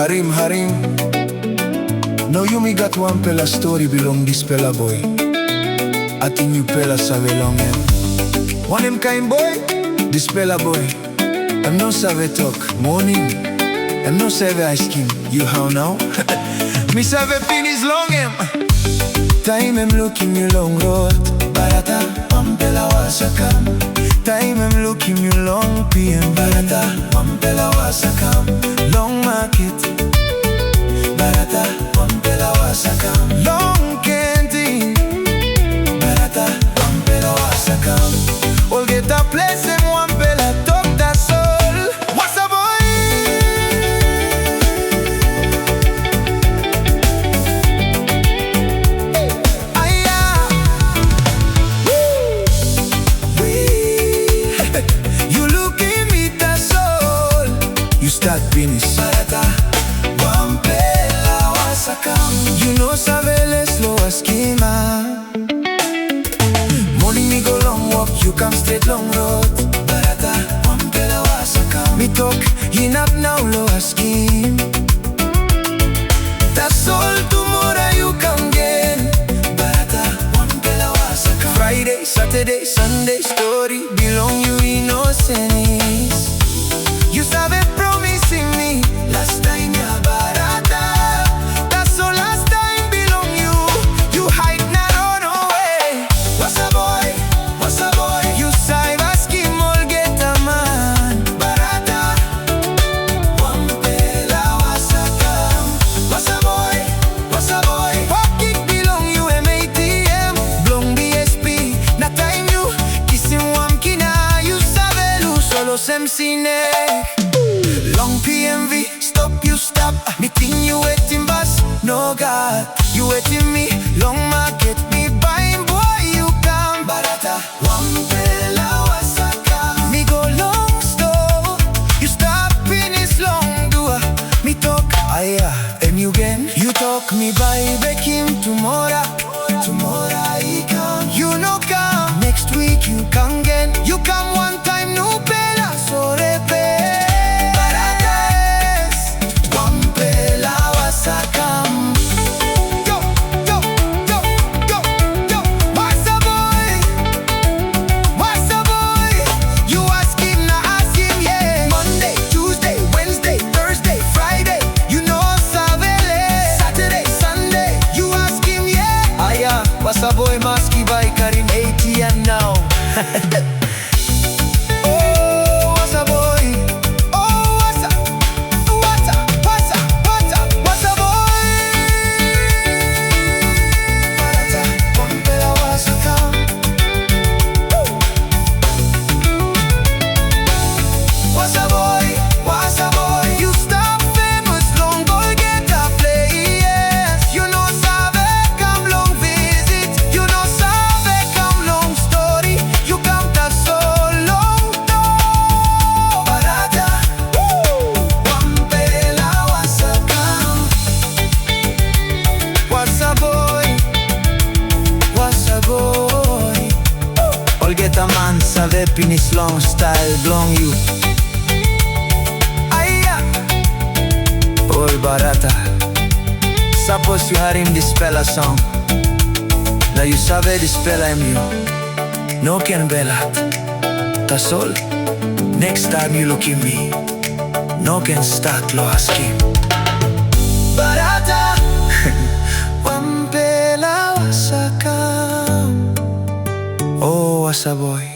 Harim, Harim. Now you me got one pela story belong this pela boy. I think you pela save long him. One him kind boy, this pela boy. I'm no save talk, morning. I'm no save ice cream, you how now? Me save penis long him. Time I'm looking you long road. Barata, wanpela Wasa come. Time I'm looking you long PM. Barata, wanpela Wasa come. Long market. Barata, wanpela Wasa come. Long canteen. Barata, wanpela Wasa come. All get a place in wanpela talk that soul. Wasa Boi. You look in me that soul. You start finish. Barata, wanpela Wasa come. You know savele slow a schema. Morning me go long walk, you come straight long road. Barata, wanpela Wasa come. Me talk, in up now low a scheme. That's all tomorrow you come again. Barata, wanpela Wasa come. Friday, Saturday, Sunday story belong you innocence. You sabe promising me last time ya Barata. That's all last time belong you. You hide not run away. Wasa Boi, Wasa Boi. You save a scheme all get a man. Barata, wanpela Wasa come. Wasa Boi, Wasa Boi. Pocket belong you MATM. Blong BSP. Na time you kissing one kina. You sabe lu solo sem cine. Long PMV, stop you stop. Me think you waiting bus, no God. You waiting me, long market. Me buying boy, you come. Barata, wanpela Wasa come. Me go long store. You stop in this long door. Me talk, aya, and you again. You talk me by back him tomorrow. Tomorrow he come. You no come. Next week you come again. You come one time, no pela, so repeat. Wasa Boi maski by Karim 80 and now. Oh, Wasa Boi. Oh, Wasa, Wasa, Wasa, Wasa, Wasa Boi. Barata, wanpela Wasa come. Wasa Boi, Wasa Boi. You stop famous long go get a place. You know sabe come long visit. You know sabe come long story. You come that so long door. Barata, wanpela Wasa come. Wasa Boi, Wasa Boi. All get a man sabe finish long style belong you. Aya, all Barata. Suppose you had him this pela song. Now you sabe this pela him you. No can belhat. That's all. Next time you look at me, no can start lo asking. Barata, wanpela Wasa come. Oh, Wasa Boi.